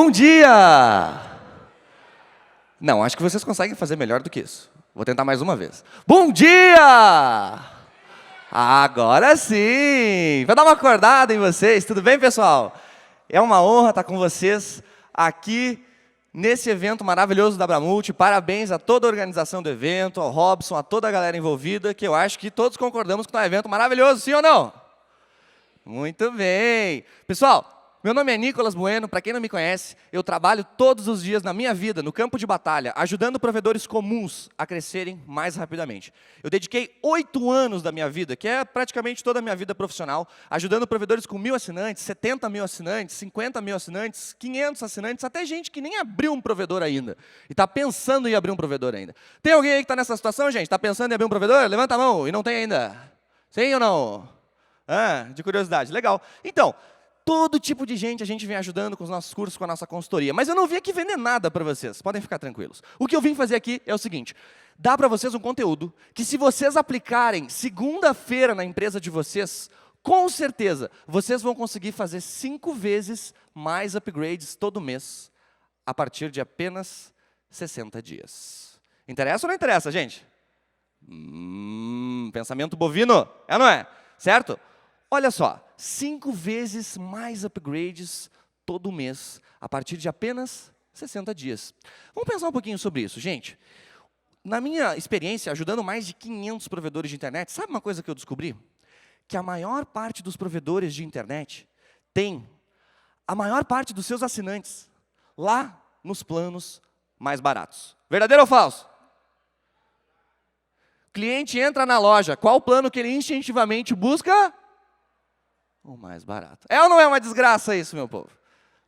Bom dia! Não, acho que vocês conseguem fazer melhor do que isso. Vou tentar mais uma vez. Bom dia! Agora sim! Vou dar uma acordada em vocês, tudo bem, pessoal? É uma honra estar com vocês aqui nesse evento maravilhoso da Abramult. Parabéns a toda a organização do evento, ao Robson, a toda a galera envolvida, que eu acho que todos concordamos que é um evento maravilhoso, sim ou não? Muito bem! Pessoal, meu nome é Nicolas Bueno, para quem não me conhece, eu trabalho todos os dias na minha vida, no campo de batalha, ajudando provedores comuns a crescerem mais rapidamente. Eu dediquei 8 anos da minha vida, que é praticamente toda a minha vida profissional, ajudando provedores com 1.000 assinantes, 70 mil assinantes, 50 mil assinantes, 500 assinantes, até gente que nem abriu um provedor ainda, e está pensando em abrir um provedor ainda. Tem alguém aí que está nessa situação, gente? Está pensando em abrir um provedor? Levanta a mão, e não tem ainda. Sim ou não? De curiosidade, legal. Então, todo tipo de gente a gente vem ajudando com os nossos cursos, com a nossa consultoria. Mas eu não vim aqui vender nada para vocês, podem ficar tranquilos. O que eu vim fazer aqui é o seguinte, dar para vocês um conteúdo que se vocês aplicarem segunda-feira na empresa de vocês, com certeza, vocês vão conseguir fazer 5 vezes mais upgrades todo mês, a partir de apenas 60 dias. Interessa ou não interessa, gente? Pensamento bovino, é ou não é? Certo? Olha só, 5 vezes mais upgrades todo mês, a partir de apenas 60 dias. Vamos pensar um pouquinho sobre isso, gente. Na minha experiência, ajudando mais de 500 provedores de internet, sabe uma coisa que eu descobri? Que a maior parte dos provedores de internet tem a maior parte dos seus assinantes lá nos planos mais baratos. Verdadeiro ou falso? O cliente entra na loja, qual plano que ele instintivamente busca? O mais barato. É ou não é uma desgraça isso, meu povo?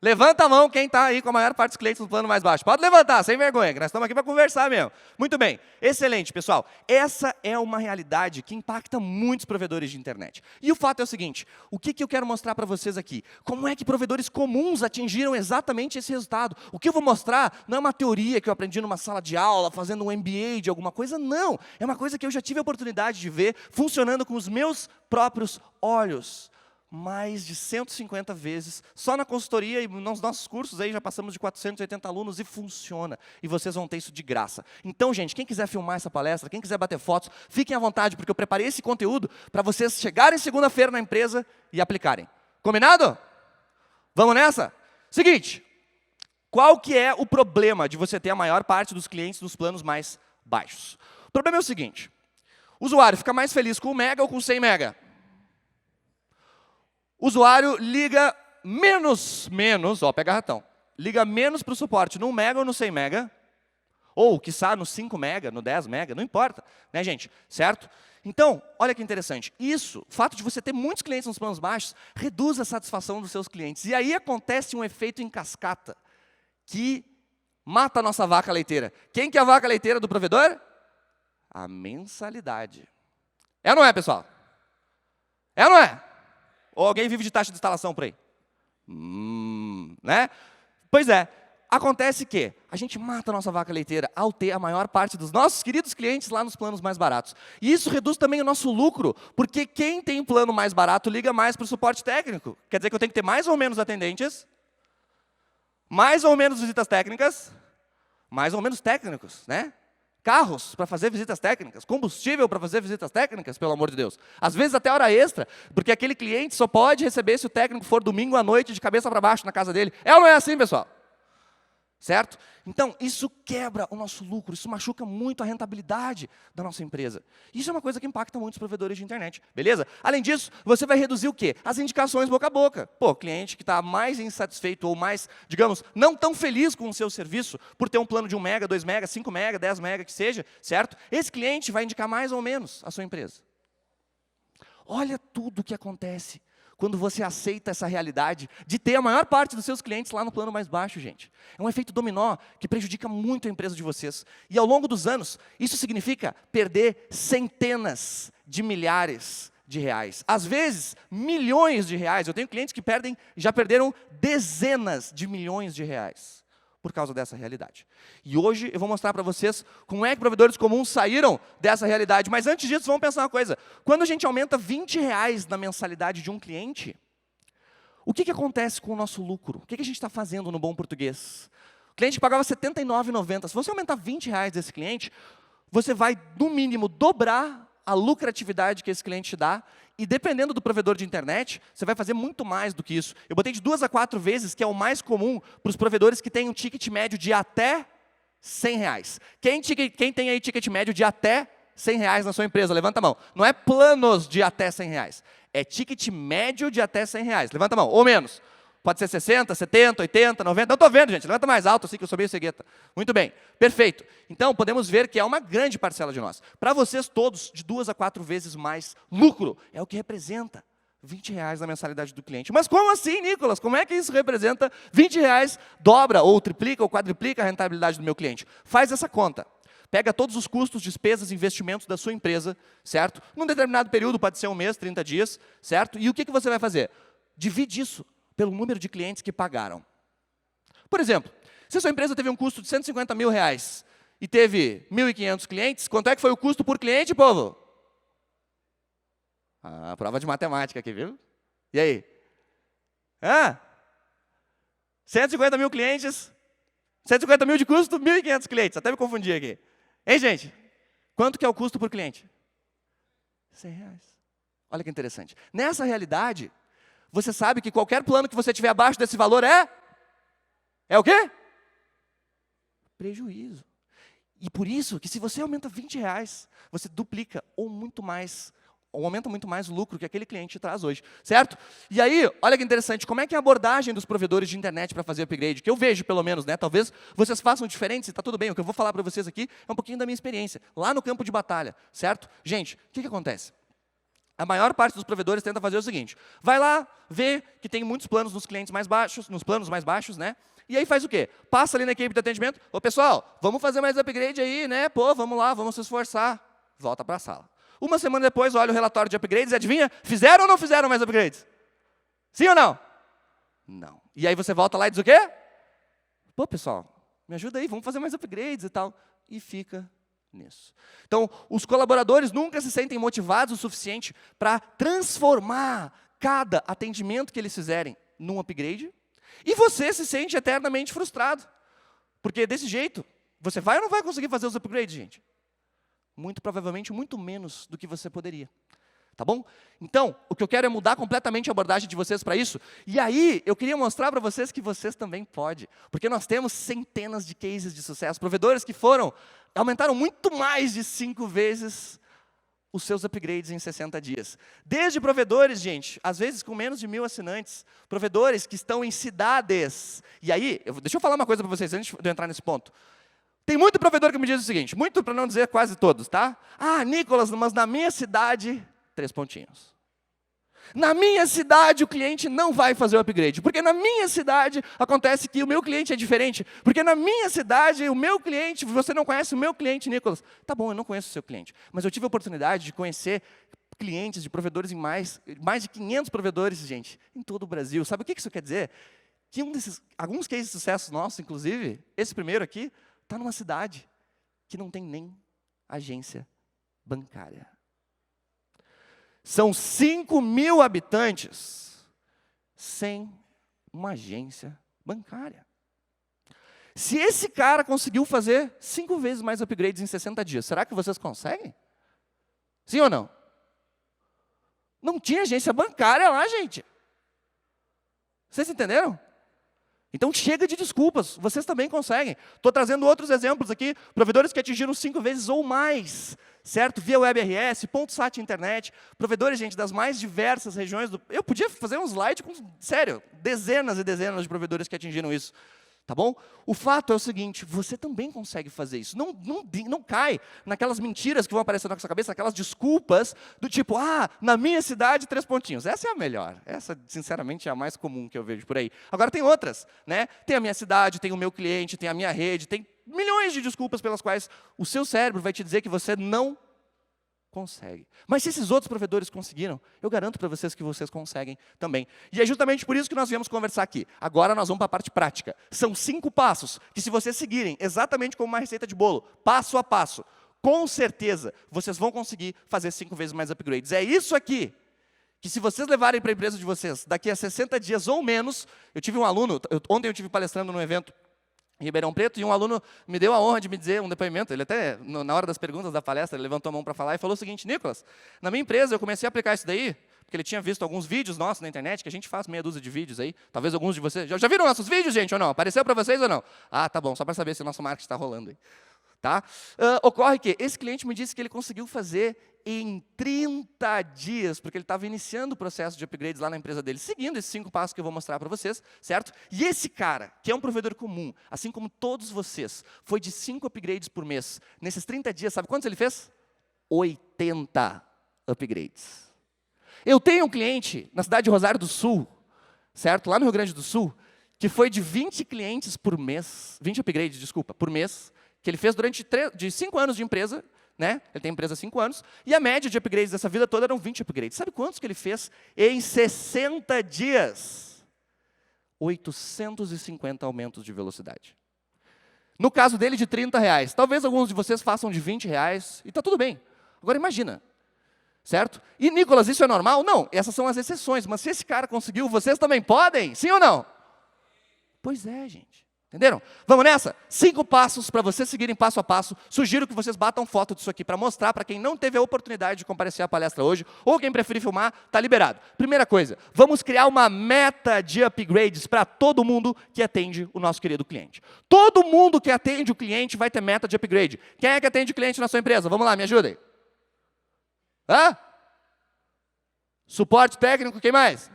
Levanta a mão quem está aí com a maior parte dos clientes no plano mais baixo. Pode levantar, sem vergonha, que nós estamos aqui para conversar mesmo. Muito bem, excelente, pessoal. Essa é uma realidade que impacta muitos provedores de internet. E o fato é o seguinte, o que eu quero mostrar para vocês aqui? Como é que provedores comuns atingiram exatamente esse resultado? O que eu vou mostrar não é uma teoria que eu aprendi numa sala de aula, fazendo um MBA de alguma coisa, não. É uma coisa que eu já tive a oportunidade de ver funcionando com os meus próprios olhos. Mais de 150 vezes, só na consultoria e nos nossos cursos, aí já passamos de 480 alunos e funciona. E vocês vão ter isso de graça. Então, gente, quem quiser filmar essa palestra, quem quiser bater fotos, fiquem à vontade, porque eu preparei esse conteúdo para vocês chegarem segunda-feira na empresa e aplicarem. Combinado? Vamos nessa? Seguinte, qual que é o problema de você ter a maior parte dos clientes nos planos mais baixos? O problema é o seguinte, o usuário fica mais feliz com 1 mega ou com 100 mega? O usuário liga menos, pega ratão, liga menos para o suporte no 1 mega ou no 100 mega, ou, quiçá, no 5 mega, no 10 mega, não importa, né, gente? Certo? Então, olha que interessante, isso, o fato de você ter muitos clientes nos planos baixos, reduz a satisfação dos seus clientes. E aí acontece um efeito em cascata, que mata a nossa vaca leiteira. Quem que é a vaca leiteira do provedor? A mensalidade. É ou não é, pessoal? É ou não é? Ou alguém vive de taxa de instalação por aí? Né? Pois é, acontece que a gente mata a nossa vaca leiteira ao ter a maior parte dos nossos queridos clientes lá nos planos mais baratos. E isso reduz também o nosso lucro, porque quem tem plano mais barato liga mais para o suporte técnico. Quer dizer que eu tenho que ter mais ou menos atendentes, mais ou menos visitas técnicas, mais ou menos técnicos, né? Carros para fazer visitas técnicas, combustível para fazer visitas técnicas, pelo amor de Deus. Às vezes até hora extra, porque aquele cliente só pode receber se o técnico for domingo à noite de cabeça para baixo na casa dele. É ou não é assim, pessoal? Certo? Então, isso quebra o nosso lucro, isso machuca muito a rentabilidade da nossa empresa. Isso é uma coisa que impacta muitos provedores de internet, beleza? Além disso, você vai reduzir o quê? As indicações boca a boca. Pô, cliente que está mais insatisfeito ou mais, digamos, não tão feliz com o seu serviço, por ter um plano de 1 mega, 2 mega, 5 mega, 10 mega, que seja, certo? Esse cliente vai indicar mais ou menos a sua empresa. Olha tudo o que acontece quando você aceita essa realidade de ter a maior parte dos seus clientes lá no plano mais baixo, gente. É um efeito dominó que prejudica muito a empresa de vocês. E ao longo dos anos, isso significa perder centenas de milhares de reais. Às vezes, milhões de reais. Eu tenho clientes que já perderam dezenas de milhões de reais por causa dessa realidade. E hoje eu vou mostrar para vocês como é que provedores comuns saíram dessa realidade. Mas antes disso, vamos pensar uma coisa. Quando a gente aumenta R$20 na mensalidade de um cliente, O que acontece com o nosso lucro? O que a gente está fazendo no bom português? O cliente pagava R$ 79,90. Se você aumentar R$ 20 desse cliente, você vai, no mínimo, dobrar a lucratividade que esse cliente te dá, e dependendo do provedor de internet, você vai fazer muito mais do que isso. Eu botei de 2 a 4 vezes, que é o mais comum para os provedores que têm um ticket médio de até R$ 100. Quem tem aí ticket médio de até R$ 100 na sua empresa? Levanta a mão. Não é planos de até R$ 100. É ticket médio de até R$ 100. Levanta a mão, ou menos. Pode ser 60, 70, 80, 90. Não estou vendo, gente. Levanta mais alto, assim que eu sou meio cegueta. Muito bem. Perfeito. Então, podemos ver que é uma grande parcela de nós. Para vocês todos, de 2 a 4 vezes mais lucro. É o que representa R$ 20 na mensalidade do cliente. Mas como assim, Nicolas? Como é que isso representa R$ 20? Dobra, ou triplica, ou quadriplica a rentabilidade do meu cliente. Faz essa conta. Pega todos os custos, despesas, investimentos da sua empresa, certo? Num determinado período, pode ser um mês, 30 dias, certo? E o que você vai fazer? Divide isso pelo número de clientes que pagaram. Por exemplo, se a sua empresa teve um custo de R$ 150 mil e teve 1.500 clientes, quanto é que foi o custo por cliente, povo? Ah, prova de matemática aqui, viu? E aí? 150 mil clientes, 150 mil de custo, 1.500 clientes. Até me confundi aqui. Hein, gente? Quanto que é o custo por cliente? R$ 100. Olha que interessante. Nessa realidade, você sabe que qualquer plano que você tiver abaixo desse valor é o quê? Prejuízo. E por isso que se você aumenta R$ 20, você duplica ou muito mais, ou aumenta muito mais o lucro que aquele cliente traz hoje, certo? E aí, olha que interessante, como é que é a abordagem dos provedores de internet para fazer upgrade? Que eu vejo, pelo menos, né? Talvez vocês façam diferente, se está tudo bem. O que eu vou falar para vocês aqui é um pouquinho da minha experiência, lá no campo de batalha, certo? Gente, o que acontece? A maior parte dos provedores tenta fazer o seguinte: vai lá, vê que tem muitos planos nos clientes mais baixos, nos planos mais baixos, né? E aí faz o quê? Passa ali na equipe de atendimento: ô pessoal, vamos fazer mais upgrade aí, né? Pô, vamos lá, vamos se esforçar. Volta para a sala. Uma semana depois, olha o relatório de upgrades e adivinha? Fizeram ou não fizeram mais upgrades? Sim ou não? Não. E aí você volta lá e diz o quê? Pô, pessoal, me ajuda aí, vamos fazer mais upgrades e tal. E fica nisso. Então, os colaboradores nunca se sentem motivados o suficiente para transformar cada atendimento que eles fizerem num upgrade, e você se sente eternamente frustrado. Porque desse jeito, você vai ou não vai conseguir fazer os upgrades, gente? Muito provavelmente, muito menos do que você poderia. Tá bom? Então, o que eu quero é mudar completamente a abordagem de vocês para isso. E aí, eu queria mostrar para vocês que vocês também podem. Porque nós temos centenas de cases de sucesso. Provedores que aumentaram muito mais de 5 vezes os seus upgrades em 60 dias. Desde provedores, gente, às vezes com menos de 1.000 assinantes. Provedores que estão em cidades. E aí, deixa eu falar uma coisa para vocês, antes de eu entrar nesse ponto. Tem muito provedor que me diz o seguinte, muito para não dizer quase todos, tá? Ah, Nicolas, mas na minha cidade... 3 pontinhos. Na minha cidade, o cliente não vai fazer o upgrade, porque na minha cidade acontece que o meu cliente é diferente, porque na minha cidade, o meu cliente, você não conhece o meu cliente, Nicolas. Tá bom, eu não conheço o seu cliente, mas eu tive a oportunidade de conhecer clientes de provedores em mais de 500 provedores, gente, em todo o Brasil. Sabe o que isso quer dizer? Que alguns cases de sucesso nossos, inclusive, esse primeiro aqui, está numa cidade que não tem nem agência bancária. São 5.000 habitantes sem uma agência bancária. Se esse cara conseguiu fazer 5 vezes mais upgrades em 60 dias, será que vocês conseguem? Sim ou não? Não tinha agência bancária lá, gente. Vocês entenderam? Então chega de desculpas, vocês também conseguem. Estou trazendo outros exemplos aqui, provedores que atingiram 5 vezes ou mais, certo? Via WebRS, ponto .sat internet, provedores, gente, das mais diversas regiões do... Eu podia fazer um slide com, sério, dezenas e dezenas de provedores que atingiram isso. Tá bom? O fato é o seguinte, você também consegue fazer isso. Não cai naquelas mentiras que vão aparecer na sua cabeça, aquelas desculpas do tipo, na minha cidade, 3 pontinhos. Essa é a melhor. Essa, sinceramente, é a mais comum que eu vejo por aí. Agora, tem outras, né? Tem a minha cidade, tem o meu cliente, tem a minha rede, tem milhões de desculpas pelas quais o seu cérebro vai te dizer que você não consegue. Mas se esses outros provedores conseguiram, eu garanto para vocês que vocês conseguem também. E é justamente por isso que nós viemos conversar aqui. Agora nós vamos para a parte prática. São 5 passos que, se vocês seguirem exatamente como uma receita de bolo, passo a passo, com certeza vocês vão conseguir fazer 5 vezes mais upgrades. É isso aqui que se vocês levarem para a empresa de vocês, daqui a 60 dias ou menos, eu tive um aluno, ontem eu tive palestrando num evento em Ribeirão Preto, e um aluno me deu a honra de me dizer um depoimento, ele até, na hora das perguntas da palestra, ele levantou a mão para falar e falou o seguinte: Nicolas, na minha empresa eu comecei a aplicar isso daí, porque ele tinha visto alguns vídeos nossos na internet, que a gente faz meia dúzia de vídeos aí, talvez alguns de vocês, já viram nossos vídeos, gente, ou não? Apareceu para vocês ou não? Ah, tá bom, só para saber se o nosso marketing está rolando aí. Tá? Ocorre que esse cliente me disse que ele conseguiu fazer em 30 dias, porque ele estava iniciando o processo de upgrades lá na empresa dele, seguindo esses 5 passos que eu vou mostrar para vocês, certo? E esse cara, que é um provedor comum, assim como todos vocês, foi de 5 upgrades por mês. Nesses 30 dias, sabe quantos ele fez? 80 upgrades. Eu tenho um cliente na cidade de Rosário do Sul, certo? Lá no Rio Grande do Sul, que foi de 20 clientes por mês, 20 upgrades, desculpa, por mês, que ele fez durante 5 anos de empresa, né? Ele tem empresa há 5 anos, e a média de upgrades dessa vida toda eram 20 upgrades. Sabe quantos que ele fez em 60 dias? 850 aumentos de velocidade. No caso dele, de R$30. Talvez alguns de vocês façam de R$20, e está tudo bem. Agora imagina, certo? E, Nicolas, isso é normal? Não, essas são as exceções, mas se esse cara conseguiu, vocês também podem? Sim ou não? Pois é, gente. Entenderam? Vamos nessa? 5 passos para vocês seguirem passo a passo. Sugiro que vocês batam foto disso aqui para mostrar para quem não teve a oportunidade de comparecer à palestra hoje, ou quem preferir filmar, está liberado. Primeira coisa, vamos criar uma meta de upgrades para todo mundo que atende o nosso querido cliente. Todo mundo que atende o cliente vai ter meta de upgrade. Quem é que atende o cliente na sua empresa? Vamos lá, me ajudem. Hã? Suporte técnico, quem mais?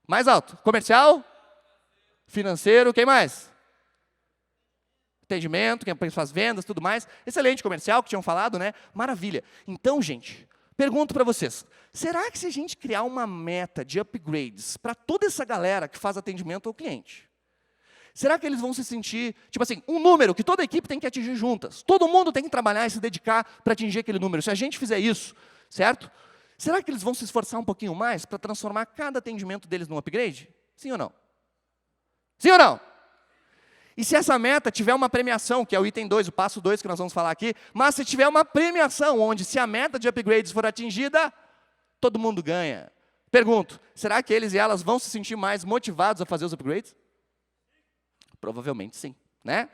Mais alto. Comercial? Financeiro, quem mais? Atendimento, quem faz vendas, tudo mais. Excelente, comercial, que tinham falado, né? Maravilha. Então, gente, pergunto para vocês, será que se a gente criar uma meta de upgrades para toda essa galera que faz atendimento ao cliente, será que eles vão se sentir, tipo assim, um número que toda a equipe tem que atingir juntas? Todo mundo tem que trabalhar e se dedicar para atingir aquele número. Se a gente fizer isso, certo? Será que eles vão se esforçar um pouquinho mais para transformar cada atendimento deles num upgrade? Sim ou não? Sim ou não? E se essa meta tiver uma premiação, que é o item 2, o passo 2 que nós vamos falar aqui, mas se tiver uma premiação, onde se a meta de upgrades for atingida, todo mundo ganha. Pergunto, será que eles e elas vão se sentir mais motivados a fazer os upgrades? Provavelmente sim, né?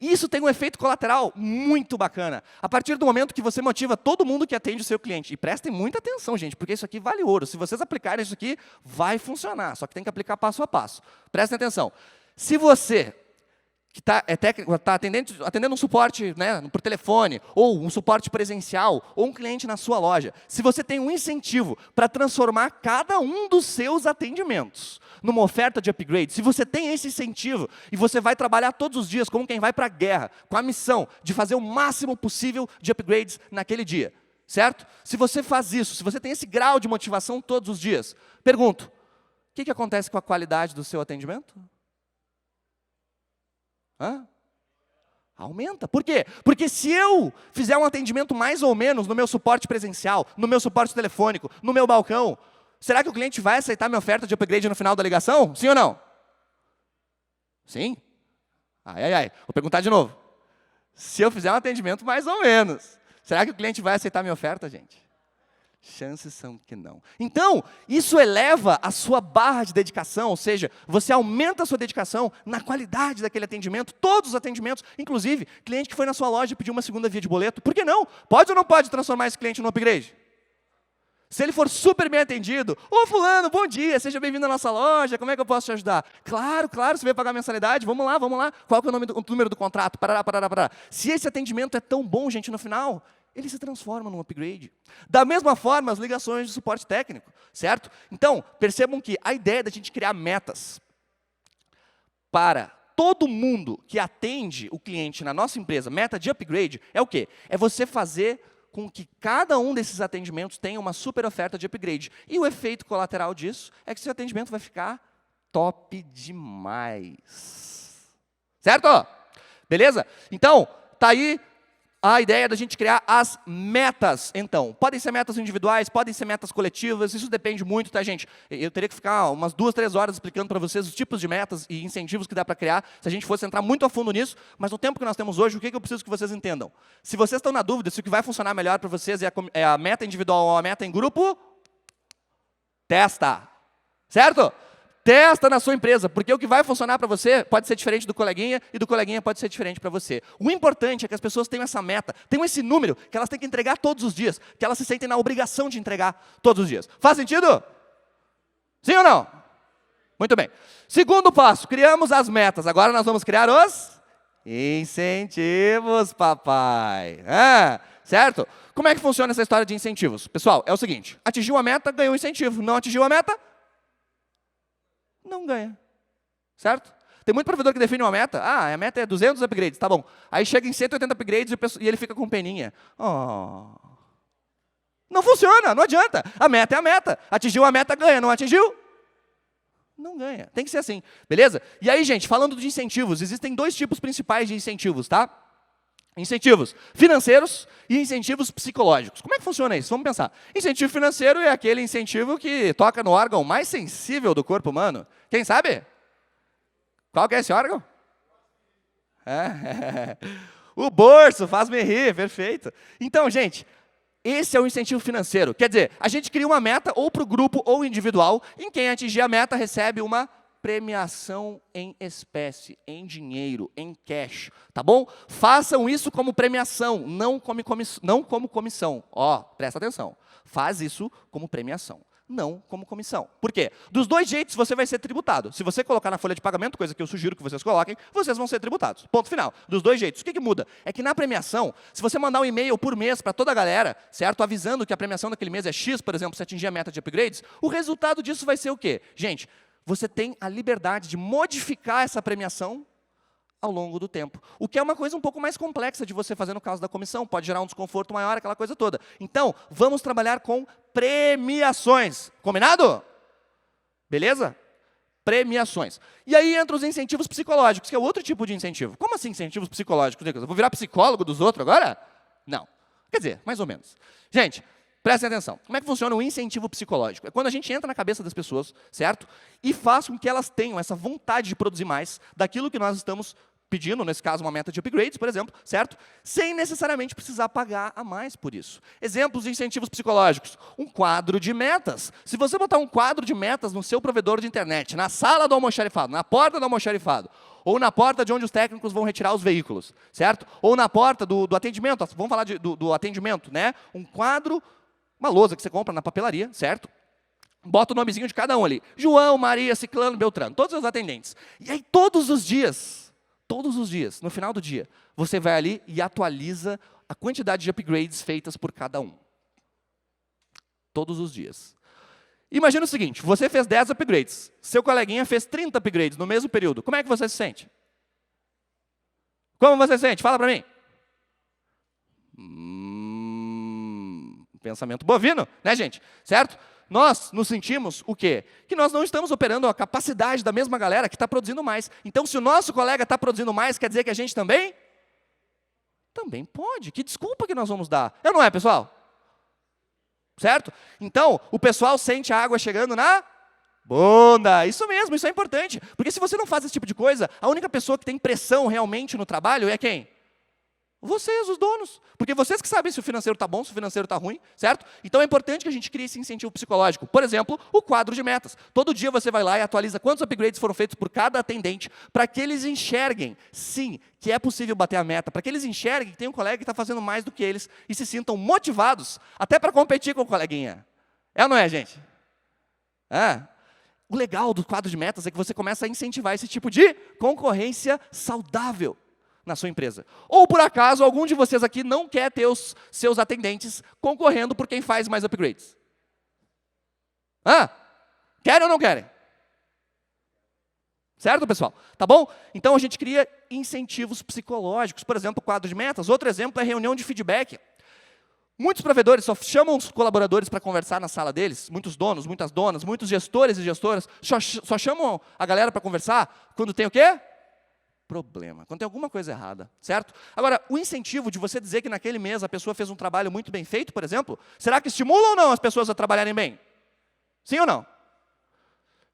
E isso tem um efeito colateral muito bacana. A partir do momento que você motiva todo mundo que atende o seu cliente. E prestem muita atenção, gente, porque isso aqui vale ouro. Se vocês aplicarem isso aqui, vai funcionar. Só que tem que aplicar passo a passo. Prestem atenção. Se você que está atendendo um suporte, né, por telefone, ou um suporte presencial, ou um cliente na sua loja, se você tem um incentivo para transformar cada um dos seus atendimentos numa oferta de upgrade, se você tem esse incentivo, e você vai trabalhar todos os dias como quem vai para a guerra, com a missão de fazer o máximo possível de upgrades naquele dia, certo? Se você faz isso, se você tem esse grau de motivação todos os dias, pergunto, o que acontece com a qualidade do seu atendimento? Hã? Aumenta. Por quê? Porque se eu fizer um atendimento mais ou menos no meu suporte presencial, no meu suporte telefônico, no meu balcão, será que o cliente vai aceitar minha oferta de upgrade no final da ligação? Sim ou não? Sim? Vou perguntar de novo. Se eu fizer um atendimento mais ou menos, será que o cliente vai aceitar minha oferta, gente? Chances são que não. Então, isso eleva a sua barra de dedicação, ou seja, você aumenta a sua dedicação na qualidade daquele atendimento, todos os atendimentos, inclusive, cliente que foi na sua loja e pediu uma segunda via de boleto, por que não? Pode ou não pode transformar esse cliente num upgrade? Se ele for super bem atendido, ô fulano, bom dia, seja bem-vindo à nossa loja, como é que eu posso te ajudar? Claro, você vai pagar mensalidade, vamos lá, qual que é o número do contrato? Parará. Se esse atendimento é tão bom, gente, no final, ele se transforma num upgrade. Da mesma forma, as ligações de suporte técnico, certo? Então, percebam que a ideia da gente criar metas para todo mundo que atende o cliente na nossa empresa, meta de upgrade, é o quê? É você fazer com que cada um desses atendimentos tenha uma super oferta de upgrade. E o efeito colateral disso é que seu atendimento vai ficar top demais. Certo? Beleza? Então, tá aí a ideia da gente criar as metas, então. Podem ser metas individuais, podem ser metas coletivas, isso depende muito, tá, gente? Eu teria que ficar umas 2, 3 horas explicando para vocês os tipos de metas e incentivos que dá para criar, se a gente fosse entrar muito a fundo nisso, mas no tempo que nós temos hoje, o que eu preciso que vocês entendam? Se vocês estão na dúvida se o que vai funcionar melhor para vocês é a meta individual ou a meta em grupo, Testa. Certo? Testa na sua empresa, porque o que vai funcionar para você pode ser diferente do coleguinha e do coleguinha pode ser diferente para você. O importante é que as pessoas tenham essa meta, tenham esse número que elas têm que entregar todos os dias, que elas se sentem na obrigação de entregar todos os dias. Faz sentido? Sim ou não? Muito bem. Segundo passo, criamos as metas. Agora nós vamos criar os incentivos, papai. Certo? Como é que funciona essa história de incentivos? Pessoal, é o seguinte, atingiu a meta, ganhou um incentivo. Não atingiu a meta? Não ganha, certo? Tem muito provedor que define uma meta, a meta é 200 upgrades, tá bom. Aí chega em 180 upgrades e ele fica com peninha. Não funciona, não adianta. A meta é a meta. Atingiu a meta, ganha. Não atingiu? Não ganha. Tem que ser assim, beleza? E aí, gente, falando de incentivos, existem dois tipos principais de incentivos, tá? Incentivos financeiros e incentivos psicológicos. Como é que funciona isso? Vamos pensar. Incentivo financeiro é aquele incentivo que toca no órgão mais sensível do corpo humano. Quem sabe? Qual que é esse órgão? O bolso, faz-me rir, perfeito. Então, gente, esse é o incentivo financeiro. Quer dizer, a gente cria uma meta, ou para o grupo ou individual, em quem atingir a meta recebe uma premiação em espécie, em dinheiro, em cash, tá bom? Façam isso como premiação, não como comissão. Presta atenção. Faz isso como premiação, não como comissão. Por quê? Dos dois jeitos você vai ser tributado. Se você colocar na folha de pagamento, coisa que eu sugiro que vocês coloquem, vocês vão ser tributados. Ponto final. Dos dois jeitos. O que muda? É que na premiação, se você mandar um e-mail por mês para toda a galera, certo? Avisando que a premiação daquele mês é X, por exemplo, se atingir a meta de upgrades, o resultado disso vai ser o quê? Gente, você tem a liberdade de modificar essa premiação ao longo do tempo. O que é uma coisa um pouco mais complexa de você fazer no caso da comissão, pode gerar um desconforto maior, aquela coisa toda. Então, vamos trabalhar com premiações. Combinado? Beleza? Premiações. E aí entra os incentivos psicológicos, que é outro tipo de incentivo. Como assim incentivos psicológicos? Eu vou virar psicólogo dos outros agora? Não. Quer dizer, mais ou menos. Gente, prestem atenção. Como é que funciona o incentivo psicológico? É quando a gente entra na cabeça das pessoas, certo? E faz com que elas tenham essa vontade de produzir mais daquilo que nós estamos pedindo, nesse caso uma meta de upgrades, por exemplo, certo? Sem necessariamente precisar pagar a mais por isso. Exemplos de incentivos psicológicos. Um quadro de metas. Se você botar um quadro de metas no seu provedor de internet, na sala do almoxarifado, na porta do almoxarifado, ou na porta de onde os técnicos vão retirar os veículos, certo? Ou na porta do atendimento, vamos falar do atendimento, né? Um quadro, uma lousa que você compra na papelaria, certo? Bota o nomezinho de cada um ali. João, Maria, Ciclano, Beltrano, todos os atendentes. E aí todos os dias, no final do dia, você vai ali e atualiza a quantidade de upgrades feitas por cada um. Todos os dias. Imagina o seguinte, você fez 10 upgrades, seu coleguinha fez 30 upgrades no mesmo período. Como é que você se sente? Como você se sente? Fala para mim. Pensamento bovino, né, gente? Certo? Nós nos sentimos o quê? Que nós não estamos operando a capacidade da mesma galera que está produzindo mais. Então, se o nosso colega está produzindo mais, quer dizer que a gente também? Também pode. Que desculpa que nós vamos dar? Não é, pessoal? Certo? Então, o pessoal sente a água chegando na bunda. Isso mesmo, isso é importante. Porque se você não faz esse tipo de coisa, a única pessoa que tem pressão realmente no trabalho é quem? Vocês, os donos. Porque vocês que sabem se o financeiro está bom, se o financeiro está ruim, certo? Então é importante que a gente crie esse incentivo psicológico. Por exemplo, o quadro de metas. Todo dia você vai lá e atualiza quantos upgrades foram feitos por cada atendente, para que eles enxerguem, sim, que é possível bater a meta, para que eles enxerguem que tem um colega que está fazendo mais do que eles e se sintam motivados até para competir com o coleguinha. É ou não é, gente? O legal do quadro de metas é que você começa a incentivar esse tipo de concorrência saudável na sua empresa. Ou, por acaso, algum de vocês aqui não quer ter os seus atendentes concorrendo por quem faz mais upgrades? Querem ou não querem? Certo, pessoal? Tá bom? Então, a gente cria incentivos psicológicos. Por exemplo, quadro de metas. Outro exemplo é reunião de feedback. Muitos provedores só chamam os colaboradores para conversar na sala deles, muitos donos, muitas donas, muitos gestores e gestoras, só chamam a galera para conversar quando tem o quê? Problema, quando tem alguma coisa errada, certo? Agora, o incentivo de você dizer que naquele mês a pessoa fez um trabalho muito bem feito, por exemplo, será que estimula ou não as pessoas a trabalharem bem? Sim ou não?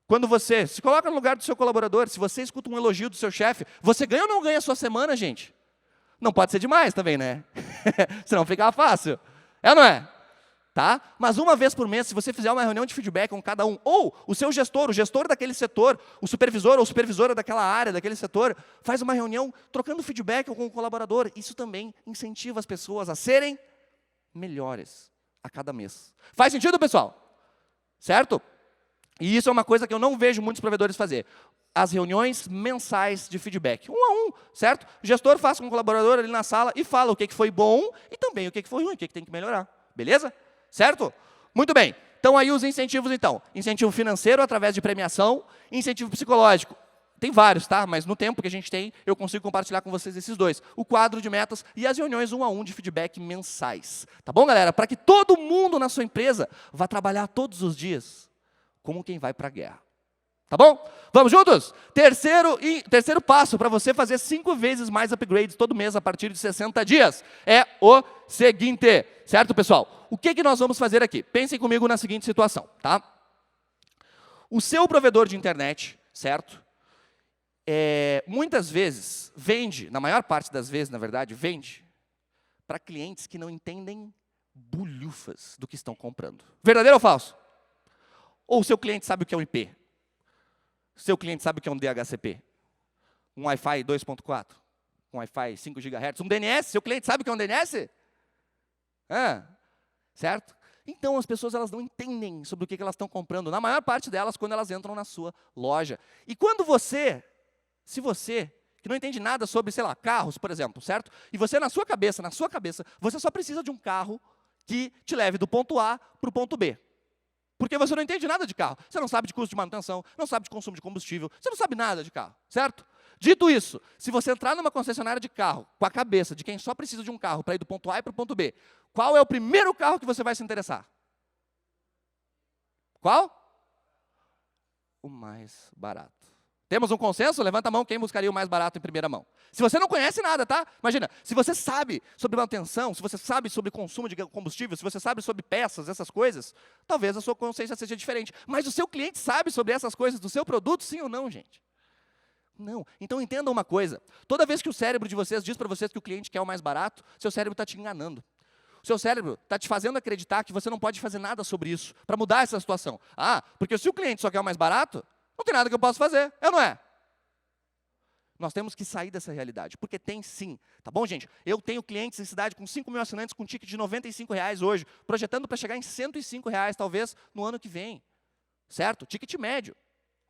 Quando você se coloca no lugar do seu colaborador, se você escuta um elogio do seu chefe, você ganha ou não ganha a sua semana, gente? Não pode ser demais também, né? Senão fica fácil. É ou não é? tá? Mas uma vez por mês, se você fizer uma reunião de feedback com cada um, ou o seu gestor, o gestor daquele setor, o supervisor ou supervisora daquela área, daquele setor, faz uma reunião trocando feedback com o colaborador. Isso também incentiva as pessoas a serem melhores a cada mês. Faz sentido, pessoal? Certo? E isso é uma coisa que eu não vejo muitos provedores fazer. As reuniões mensais de feedback, 1 a 1, certo? O gestor faz com o colaborador ali na sala e fala o que foi bom e também o que foi ruim, o que tem que melhorar. Beleza? Certo? Muito bem. Então, aí os incentivos, então. Incentivo financeiro através de premiação, incentivo psicológico. Tem vários, tá? Mas no tempo que a gente tem, eu consigo compartilhar com vocês esses dois. O quadro de metas e as reuniões 1 a 1 de feedback mensais. Tá bom, galera? Para que todo mundo na sua empresa vá trabalhar todos os dias como quem vai para a guerra. Tá bom? Vamos juntos? Terceiro passo para você fazer 5 vezes mais upgrades todo mês a partir de 60 dias. É o seguinte, certo, pessoal? O que nós vamos fazer aqui? Pensem comigo na seguinte situação, tá? O seu provedor de internet, certo? Muitas vezes vende, na maior parte das vezes, na verdade, vende para clientes que não entendem bulhufas do que estão comprando. Verdadeiro ou falso? Ou o seu cliente sabe o que é um IP? Seu cliente sabe o que é um DHCP? Um Wi-Fi 2.4? Um Wi-Fi 5 GHz? Um DNS? Seu cliente sabe o que é um DNS? Certo? Então, as pessoas elas não entendem sobre o que elas estão comprando, na maior parte delas, quando elas entram na sua loja. E quando se você, que não entende nada sobre, sei lá, carros, por exemplo, certo? E você, na sua cabeça, você só precisa de um carro que te leve do ponto A para o ponto B. Porque você não entende nada de carro. Você não sabe de custo de manutenção, não sabe de consumo de combustível, você não sabe nada de carro, certo? Dito isso, se você entrar numa concessionária de carro com a cabeça de quem só precisa de um carro para ir do ponto A para o ponto B, qual é o primeiro carro que você vai se interessar? Qual? O mais barato. Temos um consenso? Levanta a mão quem buscaria o mais barato em primeira mão. Se você não conhece nada, tá? Imagina, se você sabe sobre manutenção, se você sabe sobre consumo de combustível, se você sabe sobre peças, essas coisas, talvez a sua consciência seja diferente. Mas o seu cliente sabe sobre essas coisas do seu produto, sim ou não, gente? Não. Então entenda uma coisa. Toda vez que o cérebro de vocês diz para vocês que o cliente quer o mais barato, seu cérebro está te enganando. O seu cérebro está te fazendo acreditar que você não pode fazer nada sobre isso, para mudar essa situação. Porque se o cliente só quer o mais barato, não tem nada que eu possa fazer, não é? Nós temos que sair dessa realidade, porque tem sim, tá bom, gente? Eu tenho clientes em cidade com 5 mil assinantes com ticket de R$95 hoje, projetando para chegar em R$105, talvez, no ano que vem, certo? Ticket médio,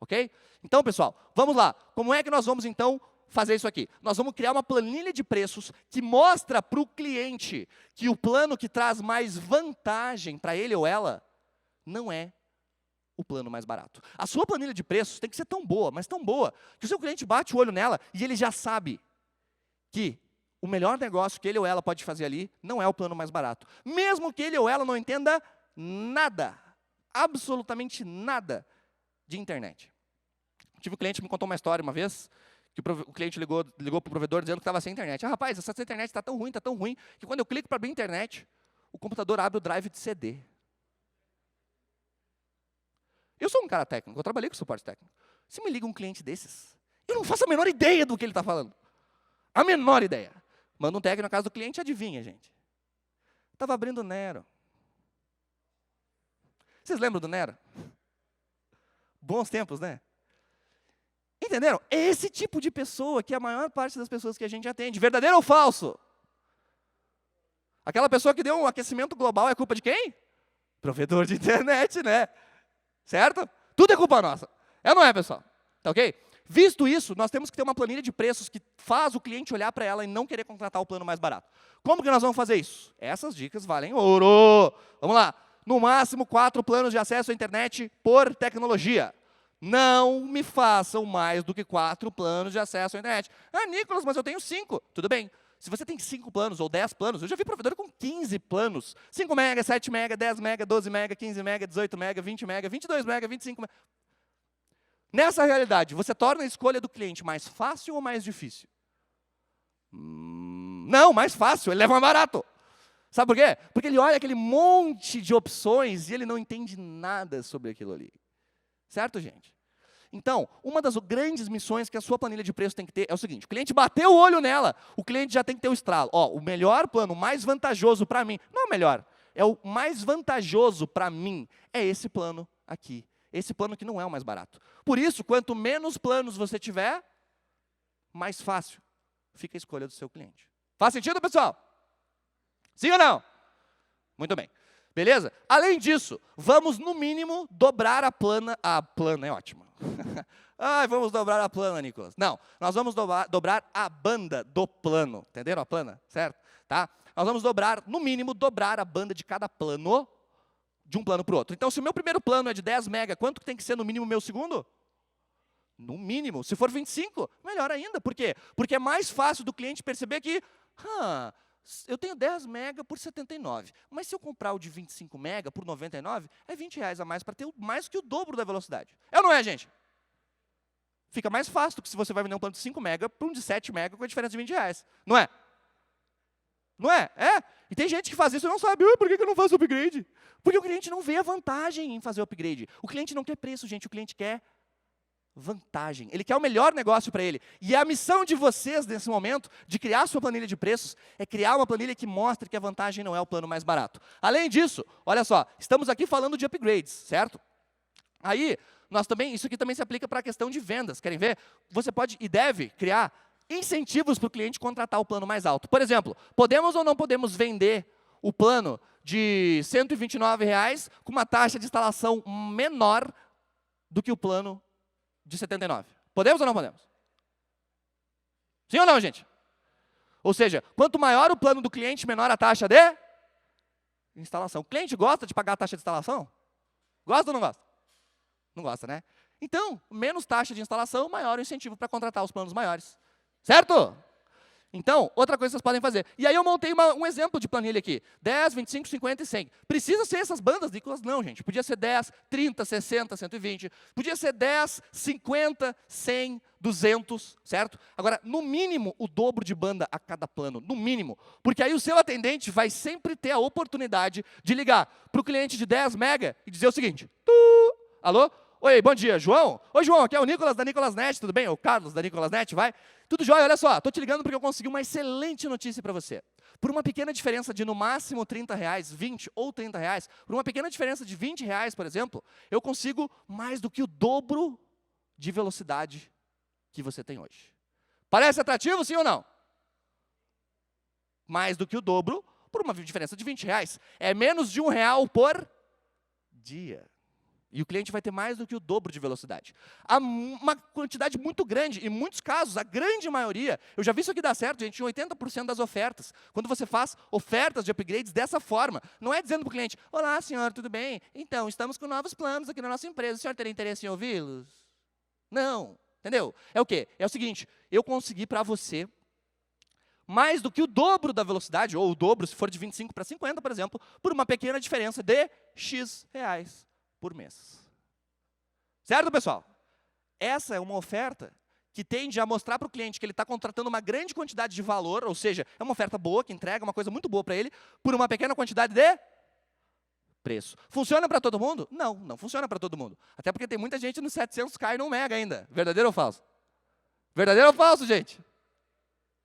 ok? Então, pessoal, vamos lá. Como é que nós vamos, então, fazer isso aqui? Nós vamos criar uma planilha de preços que mostra para o cliente que o plano que traz mais vantagem para ele ou ela não é o plano mais barato. A sua planilha de preços tem que ser tão boa, mas tão boa, que o seu cliente bate o olho nela e ele já sabe que o melhor negócio que ele ou ela pode fazer ali não é o plano mais barato. Mesmo que ele ou ela não entenda nada, absolutamente nada de internet. Tive um cliente que me contou uma história uma vez, que o cliente ligou para o provedor dizendo que estava sem internet. Rapaz, essa internet está tão ruim, que quando eu clico para abrir a internet, o computador abre o drive de CD. Eu sou um cara técnico, eu trabalhei com suporte técnico. Se me liga um cliente desses, eu não faço a menor ideia do que ele está falando. A menor ideia. Manda um técnico na casa do cliente, adivinha, gente. Estava abrindo o Nero. Vocês lembram do Nero? Bons tempos, né? Entenderam? É esse tipo de pessoa que é a maior parte das pessoas que a gente atende. Verdadeiro ou falso? Aquela pessoa que deu um aquecimento global é culpa de quem? Provedor de internet, né? Certo? Tudo é culpa nossa. Não é, pessoal? Tá ok? Visto isso, nós temos que ter uma planilha de preços que faz o cliente olhar para ela e não querer contratar o plano mais barato. Como que nós vamos fazer isso? Essas dicas valem ouro. Vamos lá. No máximo 4 planos de acesso à internet por tecnologia. Não me façam mais do que 4 planos de acesso à internet. Nicolas, mas eu tenho 5. Tudo bem. Se você tem 5 planos ou 10 planos, eu já vi provedor com 15 planos. 5 mega, 7 mega, 10 mega, 12 mega, 15 mega, 18 mega, 20 mega, 22 mega, 25 mega. Nessa realidade, você torna a escolha do cliente mais fácil ou mais difícil? Não, mais fácil, ele leva mais barato. Sabe por quê? Porque ele olha aquele monte de opções e ele não entende nada sobre aquilo ali. Certo, gente? Então, uma das grandes missões que a sua planilha de preço tem que ter é o seguinte: o cliente bateu o olho nela, o cliente já tem que ter o estralo. O melhor plano, o mais vantajoso para mim, não é o melhor, é o mais vantajoso para mim, é esse plano aqui. Esse plano que não é o mais barato. Por isso, quanto menos planos você tiver, mais fácil fica a escolha do seu cliente. Faz sentido, pessoal? Sim ou não? Muito bem. Beleza? Além disso, vamos, no mínimo, dobrar a plana. A plana é ótima. Vamos dobrar a plana, Nicolas. Não, nós vamos dobrar a banda do plano. Entenderam a plana? Certo? Tá? Nós vamos dobrar, no mínimo, dobrar a banda de cada plano, de um plano para o outro. Então, se o meu primeiro plano é de 10 mega, quanto tem que ser, no mínimo, o meu segundo? No mínimo. Se for 25, melhor ainda. Por quê? Porque é mais fácil do cliente perceber que eu tenho 10 mega por 79, mas se eu comprar o de 25 mega por 99, é R$20 a mais para ter mais que o dobro da velocidade. É ou não é, gente? Fica mais fácil do que se você vai vender um plano de 5 mega para um de 7 mega com a diferença de R$20. Não é? Não é? É. E tem gente que faz isso e não sabe, por que eu não faço upgrade? Porque o cliente não vê a vantagem em fazer o upgrade. O cliente não quer preço, gente, o cliente quer vantagem. Ele quer o melhor negócio para ele. E a missão de vocês, nesse momento, de criar a sua planilha de preços, é criar uma planilha que mostre que a vantagem não é o plano mais barato. Além disso, olha só, estamos aqui falando de upgrades, certo? Aí, isso aqui também se aplica para a questão de vendas. Querem ver? Você pode e deve criar incentivos para o cliente contratar o plano mais alto. Por exemplo, podemos ou não podemos vender o plano de R$129 com uma taxa de instalação menor do que o plano de 79. Podemos ou não podemos? Sim ou não, gente? Ou seja, quanto maior o plano do cliente, menor a taxa de instalação. O cliente gosta de pagar a taxa de instalação? Gosta ou não gosta? Não gosta, né? Então, menos taxa de instalação, maior o incentivo para contratar os planos maiores. Certo? Então, outra coisa que vocês podem fazer. E aí eu montei um exemplo de planilha aqui. 10, 25, 50 e 100. Precisa ser essas bandas, Nicolas? Não, gente. Podia ser 10, 30, 60, 120. Podia ser 10, 50, 100, 200, certo? Agora, no mínimo, o dobro de banda a cada plano. No mínimo. Porque aí o seu atendente vai sempre ter a oportunidade de ligar para o cliente de 10 mega e dizer o seguinte. Alô? Oi, bom dia, João? Oi, João, aqui é o Nicolas da Nicolas Net, tudo bem? O Carlos da Nicolas Net, vai? Tudo jóia, olha só, estou te ligando porque eu consegui uma excelente notícia para você. Por uma pequena diferença de no máximo R$30, 20 ou R$30, por uma pequena diferença de R$20, por exemplo, eu consigo mais do que o dobro de velocidade que você tem hoje. Parece atrativo, sim ou não? Mais do que o dobro por uma diferença de R$20. É menos de R$1 por dia. E o cliente vai ter mais do que o dobro de velocidade. Há uma quantidade muito grande, em muitos casos, a grande maioria, eu já vi isso aqui dar certo, gente, em 80% das ofertas. Quando você faz ofertas de upgrades dessa forma, não é dizendo para o cliente, olá, senhor, tudo bem? Então, estamos com novos planos aqui na nossa empresa, o senhor teria interesse em ouvi-los? Não, entendeu? É o quê? É o seguinte, eu consegui para você mais do que o dobro da velocidade, ou o dobro, se for de 25 para 50, por exemplo, por uma pequena diferença de X reais por mês. Certo, pessoal? Essa é uma oferta que tende a mostrar para o cliente que ele está contratando uma grande quantidade de valor, ou seja, é uma oferta boa, que entrega uma coisa muito boa para ele, por uma pequena quantidade de preço. Funciona para todo mundo? Não, não funciona para todo mundo. Até porque tem muita gente no 700K e no mega ainda. Verdadeiro ou falso? Verdadeiro ou falso, gente?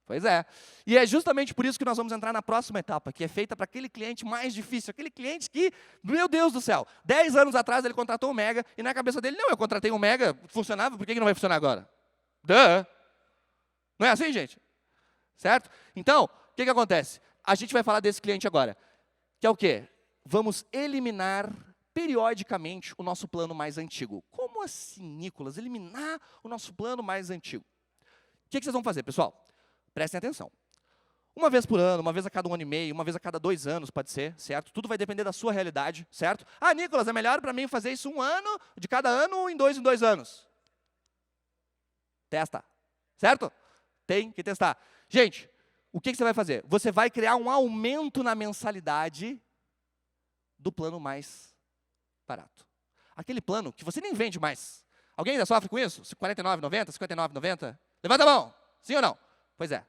Pois é. E é justamente por isso que nós vamos entrar na próxima etapa, que é feita para aquele cliente mais difícil, aquele cliente que, meu Deus do céu, 10 anos atrás ele contratou um mega e na cabeça dele, não, eu contratei um mega, funcionava, por que não vai funcionar agora? Duh! Não é assim, gente? Certo? Então, o que acontece? A gente vai falar desse cliente agora, que é o quê? Vamos eliminar periodicamente o nosso plano mais antigo. Como assim, Nicolas? Eliminar o nosso plano mais antigo. O que vocês vão fazer, pessoal? Prestem atenção. Uma vez por ano, uma vez a cada 1 ano e meio, uma vez a cada 2 anos, pode ser, certo? Tudo vai depender da sua realidade, certo? Ah, Nicolas, é melhor para mim fazer isso 1 ano, de cada ano, ou em 2 anos? Testa, certo? Tem que testar. Gente, o que você vai fazer? Você vai criar um aumento na mensalidade do plano mais barato. Aquele plano que você nem vende mais. Alguém ainda sofre com isso? R$ 49,90, R$ 59,90? Levanta a mão. Sim ou não? Pois é.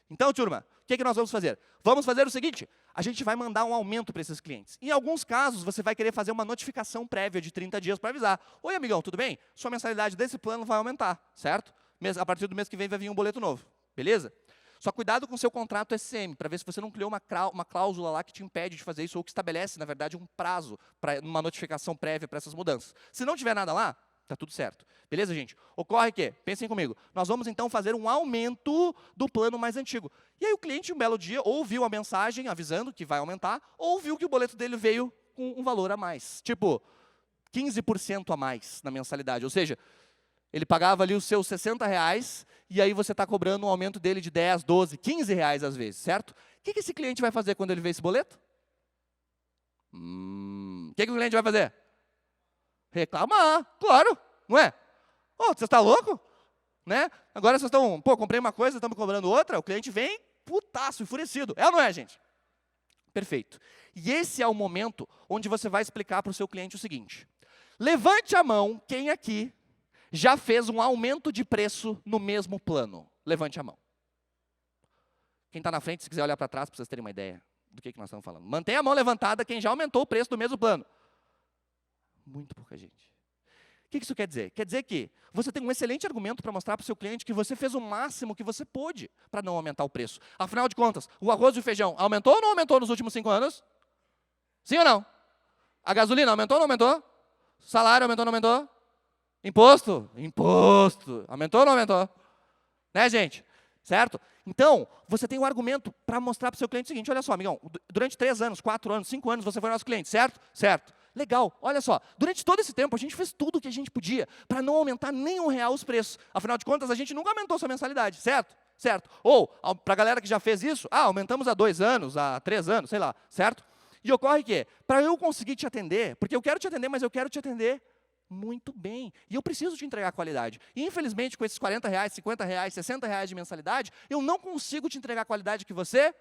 Então, turma, o que nós vamos fazer? Vamos fazer o seguinte, a gente vai mandar um aumento para esses clientes. Em alguns casos, você vai querer fazer uma notificação prévia de 30 dias para avisar. Oi, amigão, tudo bem? Sua mensalidade desse plano vai aumentar, certo? A partir do mês que vem vai vir um boleto novo, beleza? Só cuidado com o seu contrato SCM, para ver se você não criou uma cláusula lá que te impede de fazer isso, ou que estabelece, na verdade, um prazo para uma notificação prévia para essas mudanças. Se não tiver nada lá, está tudo certo. Beleza, gente? Ocorre que, pensem comigo, nós vamos então fazer um aumento do plano mais antigo. E aí o cliente, um belo dia, ou viu a mensagem avisando que vai aumentar, ou viu que o boleto dele veio com um valor a mais. Tipo, 15% a mais na mensalidade. Ou seja, ele pagava ali os seus R$60, e aí você está cobrando um aumento dele de 10, 12, 15 reais às vezes, certo? O que esse cliente vai fazer quando ele vê esse boleto? O que o cliente vai fazer? Reclamar, claro, não é? Oh, você está louco? Né? Agora vocês estão, comprei uma coisa, estão me cobrando outra, o cliente vem putaço, enfurecido. É ou não é, gente? Perfeito. E esse é o momento onde você vai explicar para o seu cliente o seguinte. Levante a mão quem aqui já fez um aumento de preço no mesmo plano. Levante a mão. Quem está na frente, se quiser olhar para trás, para vocês terem uma ideia do que nós estamos falando. Mantenha a mão levantada quem já aumentou o preço do mesmo plano. Muito pouca gente. O que isso quer dizer? Quer dizer que você tem um excelente argumento para mostrar para o seu cliente que você fez o máximo que você pôde para não aumentar o preço. Afinal de contas, o arroz e o feijão aumentou ou não aumentou nos últimos 5 anos? Sim ou não? A gasolina aumentou ou não aumentou? Salário aumentou ou não aumentou? Imposto? Imposto. Aumentou ou não aumentou? Né, gente? Certo? Então, você tem um argumento para mostrar para o seu cliente o seguinte, olha só, amigão, durante 3 anos, 4 anos, 5 anos, você foi nosso cliente, certo? Certo. Legal, olha só, durante todo esse tempo a gente fez tudo o que a gente podia para não aumentar nem R$1 os preços. Afinal de contas, a gente nunca aumentou sua mensalidade, certo? Certo. Ou, para a galera que já fez isso, aumentamos há 2 anos, há 3 anos, sei lá, certo? E ocorre que, para eu conseguir te atender, porque eu quero te atender, mas eu quero te atender muito bem. E eu preciso te entregar qualidade. E, infelizmente, com esses R$40, R$50, R$60 de mensalidade, eu não consigo te entregar a qualidade que você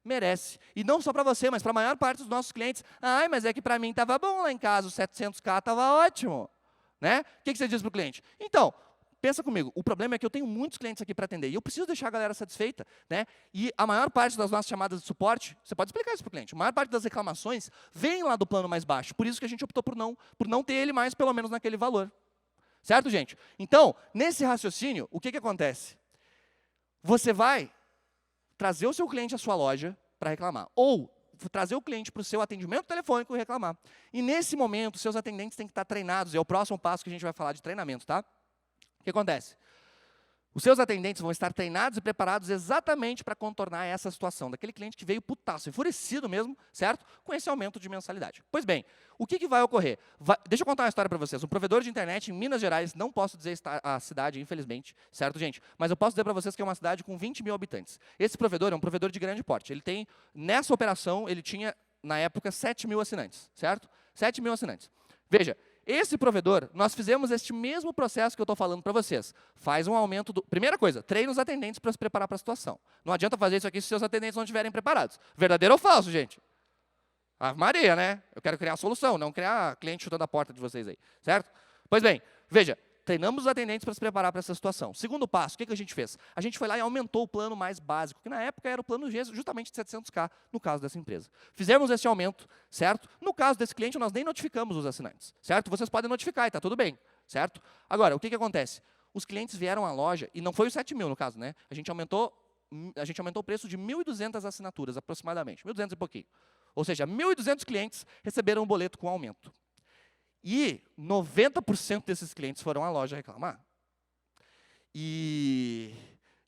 merece. E não só para você, mas para a maior parte dos nossos clientes. Mas é que para mim estava bom lá em casa, os 700K estava ótimo. Né? O que você diz para o cliente? Então, pensa comigo, o problema é que eu tenho muitos clientes aqui para atender, e eu preciso deixar a galera satisfeita. Né? E a maior parte das nossas chamadas de suporte, você pode explicar isso para o cliente, a maior parte das reclamações vem lá do plano mais baixo, por isso que a gente optou por não ter ele mais, pelo menos naquele valor. Certo, gente? Então, nesse raciocínio, o que acontece? Você vai trazer o seu cliente à sua loja para reclamar, ou trazer o cliente para o seu atendimento telefônico e reclamar. E nesse momento, seus atendentes têm que estar treinados, é o próximo passo que a gente vai falar de treinamento, tá? O que acontece? Os seus atendentes vão estar treinados e preparados exatamente para contornar essa situação, daquele cliente que veio putaço, enfurecido mesmo, certo? Com esse aumento de mensalidade. Pois bem, o que vai ocorrer? Deixa eu contar uma história para vocês. Um provedor de internet em Minas Gerais, não posso dizer a cidade, infelizmente, certo, gente? Mas eu posso dizer para vocês que é uma cidade com 20 mil habitantes. Esse provedor é um provedor de grande porte. Ele tem, nessa operação, ele tinha, na época, 7 mil assinantes, certo? 7 mil assinantes. Veja, esse provedor, nós fizemos este mesmo processo que eu estou falando para vocês. Faz um aumento do... Primeira coisa, treina os atendentes para se preparar para a situação. Não adianta fazer isso aqui se seus atendentes não estiverem preparados. Verdadeiro ou falso, gente? Ave Maria, né? Eu quero criar a solução, não criar cliente chutando a porta de vocês aí. Certo? Pois bem, veja, treinamos os atendentes para se preparar para essa situação. Segundo passo, o que a gente fez? A gente foi lá e aumentou o plano mais básico, que na época era o plano justamente de 700K, no caso dessa empresa. Fizemos esse aumento, certo? No caso desse cliente, nós nem notificamos os assinantes, certo? Vocês podem notificar e está tudo bem, certo? Agora, o que acontece? Os clientes vieram à loja, e não foi os 7 mil no caso, né? A gente aumentou o preço de 1.200 assinaturas, aproximadamente, 1.200 e pouquinho. Ou seja, 1.200 clientes receberam um boleto com aumento. E 90% desses clientes foram à loja reclamar. E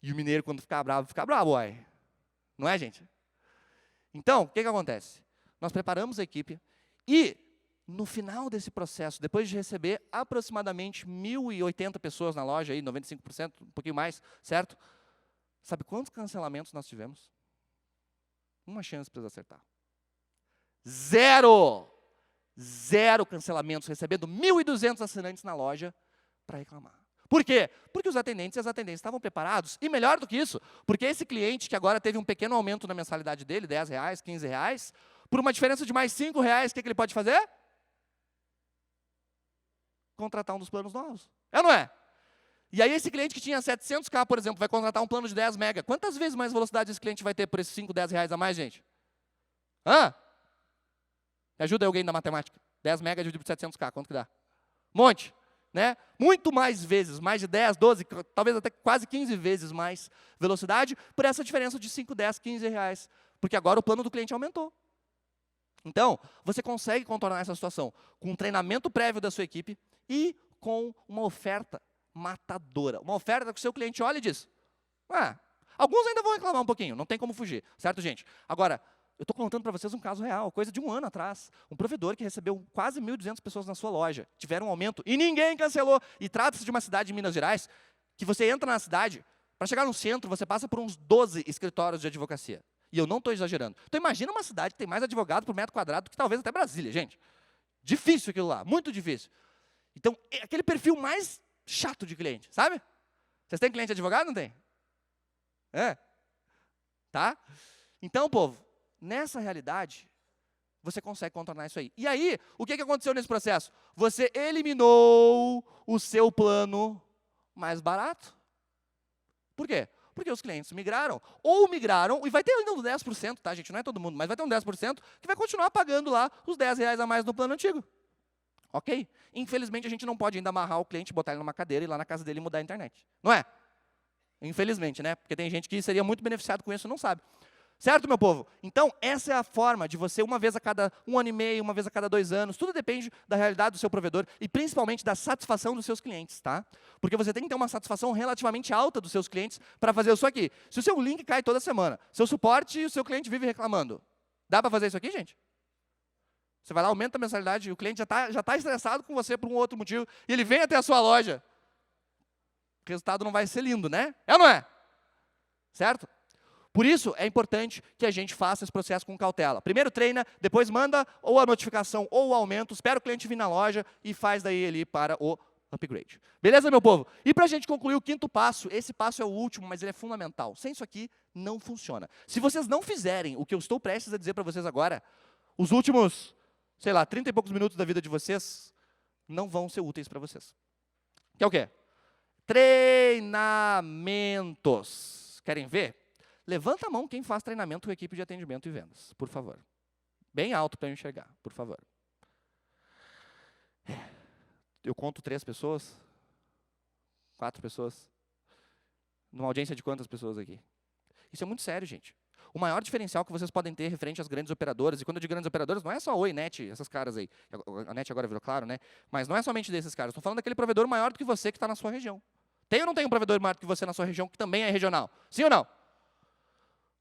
o mineiro, quando fica bravo, uai. Não é, gente? Então, o que acontece? Nós preparamos a equipe e, no final desse processo, depois de receber aproximadamente 1.080 pessoas na loja, aí, 95%, um pouquinho mais, certo? Sabe quantos cancelamentos nós tivemos? Uma chance para eles acertar. 0! 0 cancelamentos, recebendo 1.200 assinantes na loja para reclamar. Por quê? Porque os atendentes e as atendentes estavam preparados. E melhor do que isso, porque esse cliente que agora teve um pequeno aumento na mensalidade dele, R$10, R$15, por uma diferença de mais R$5, o que ele pode fazer? Contratar um dos planos novos. É ou não é? E aí esse cliente que tinha 700K, por exemplo, vai contratar um plano de 10 mega. Quantas vezes mais velocidade esse cliente vai ter por esses 5, R$10 a mais, gente? Me ajuda alguém da matemática. 10 mega dividido por 700K, quanto que dá? Monte. né? Muito mais vezes, mais de 10, 12, talvez até quase 15 vezes mais velocidade, por essa diferença de 5, 10, 15 reais. Porque agora o plano do cliente aumentou. Então, você consegue contornar essa situação com um treinamento prévio da sua equipe e com uma oferta matadora. Uma oferta que o seu cliente olha e diz, alguns ainda vão reclamar um pouquinho, não tem como fugir, certo, gente? Agora, eu estou contando para vocês um caso real, coisa de um ano atrás. Um provedor que recebeu quase 1.200 pessoas na sua loja, tiveram um aumento e ninguém cancelou. E trata-se de uma cidade de Minas Gerais, que você entra na cidade, para chegar no centro, você passa por uns 12 escritórios de advocacia. E eu não estou exagerando. Então imagina uma cidade que tem mais advogado por metro quadrado do que talvez até Brasília, gente. Difícil aquilo lá, muito difícil. Então, é aquele perfil mais chato de cliente, sabe? Vocês têm cliente advogado, não tem? Tá? Então, povo, nessa realidade, você consegue contornar isso aí. E aí, o que aconteceu nesse processo? Você eliminou o seu plano mais barato. Por quê? Porque os clientes migraram. Ou migraram, e vai ter ainda uns 10%, tá, gente? Não é todo mundo, mas vai ter um 10% que vai continuar pagando lá os 10 reais a mais no plano antigo. Ok? Infelizmente, a gente não pode ainda amarrar o cliente, botar ele numa cadeira e ir lá na casa dele e mudar a internet. Não é? Infelizmente, né? Porque tem gente que seria muito beneficiado com isso e não sabe. Certo, meu povo? Então, essa é a forma de você, uma vez a cada 1 ano e meio, uma vez a cada 2 anos, tudo depende da realidade do seu provedor e principalmente da satisfação dos seus clientes, tá? Porque você tem que ter uma satisfação relativamente alta dos seus clientes para fazer isso aqui. Se o seu link cai toda semana, seu suporte e o seu cliente vive reclamando, dá para fazer isso aqui, gente? Você vai lá, aumenta a mensalidade e o cliente já tá estressado com você por um outro motivo e ele vem até a sua loja. O resultado não vai ser lindo, né? É ou não é? Certo? Por isso, é importante que a gente faça esse processo com cautela. Primeiro treina, depois manda ou a notificação ou o aumento, espera o cliente vir na loja e faz daí ele para o upgrade. Beleza, meu povo? E para a gente concluir o 5º passo, esse passo é o último, mas ele é fundamental. Sem isso aqui, não funciona. Se vocês não fizerem o que eu estou prestes a dizer para vocês agora, os últimos, 30 e poucos minutos da vida de vocês não vão ser úteis para vocês. Que é o quê? Treinamentos. Querem ver? Levanta a mão quem faz treinamento com equipe de atendimento e vendas, por favor. Bem alto para eu enxergar, por favor. Eu conto 3 pessoas, 4 pessoas. Numa audiência de quantas pessoas aqui? Isso é muito sério, gente. O maior diferencial que vocês podem ter referente às grandes operadoras, e quando eu digo grandes operadoras, não é só Oi, NET, essas caras aí. A NET agora virou claro, né? Mas não é somente desses caras. Estou falando daquele provedor maior do que você que está na sua região. Tem ou não tem um provedor maior do que você na sua região que também é regional? Sim ou não?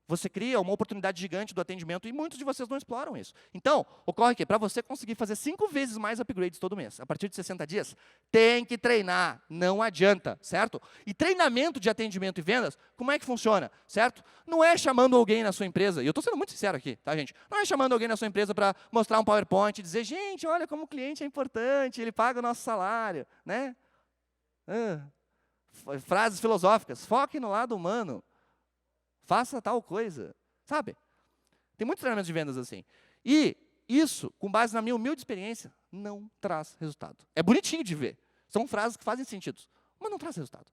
Você cria uma oportunidade gigante do atendimento e muitos de vocês não exploram isso. Então, ocorre que para você conseguir fazer 5 vezes mais upgrades todo mês, a partir de 60 dias, tem que treinar, não adianta, certo? E treinamento de atendimento e vendas, como é que funciona, certo? Não é chamando alguém na sua empresa, e eu estou sendo muito sincero aqui, tá, gente? Não é chamando alguém na sua empresa para mostrar um PowerPoint e dizer, gente, olha como o cliente é importante, ele paga o nosso salário, né? Frases filosóficas, foque no lado humano. Faça tal coisa, sabe? Tem muitos treinamentos de vendas assim. E isso, com base na minha humilde experiência, não traz resultado. É bonitinho de ver. São frases que fazem sentido, mas não traz resultado.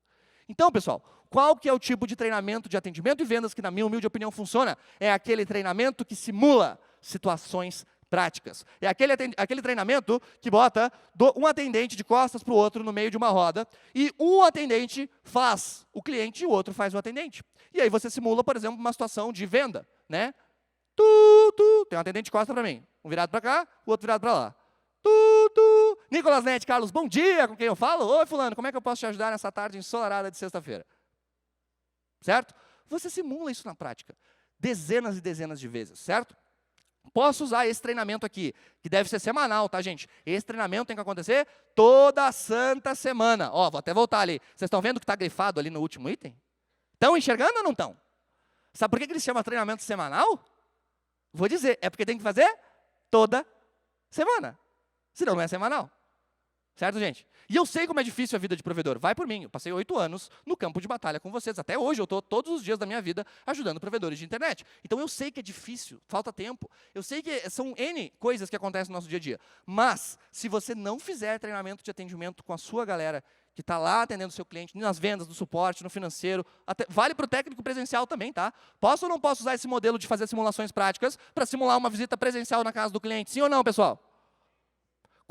Então, pessoal, qual que é o tipo de treinamento de atendimento e vendas que, na minha humilde opinião, funciona? É aquele treinamento que simula situações práticas. É aquele treinamento que bota um atendente de costas para o outro no meio de uma roda e um atendente faz o cliente e o outro faz o atendente. E aí você simula, por exemplo, uma situação de venda, né? Tem um atendente de costas para mim. Um virado para cá, o outro virado para lá. Nicolas Nete, Carlos, bom dia, com quem eu falo? Oi, fulano, como é que eu posso te ajudar nessa tarde ensolarada de sexta-feira? Certo? Você simula isso na prática. Dezenas e dezenas de vezes, certo? Posso usar esse treinamento aqui, que deve ser semanal, tá, gente? Esse treinamento tem que acontecer toda santa semana. Ó, vou até voltar ali. Vocês estão vendo que está grifado ali no último item? Estão enxergando ou não estão? Sabe por que ele chama treinamento semanal? Vou dizer, é porque tem que fazer toda semana. Senão não é semanal. Certo, gente? E eu sei como é difícil a vida de provedor. Vai por mim. Eu passei 8 anos no campo de batalha com vocês. Até hoje eu estou todos os dias da minha vida ajudando provedores de internet. Então eu sei que é difícil, falta tempo. Eu sei que são N coisas que acontecem no nosso dia a dia. Mas, se você não fizer treinamento de atendimento com a sua galera que está lá atendendo o seu cliente, nas vendas, no suporte, no financeiro, vale para o técnico presencial também, tá? Posso ou não posso usar esse modelo de fazer simulações práticas para simular uma visita presencial na casa do cliente? Sim ou não, pessoal?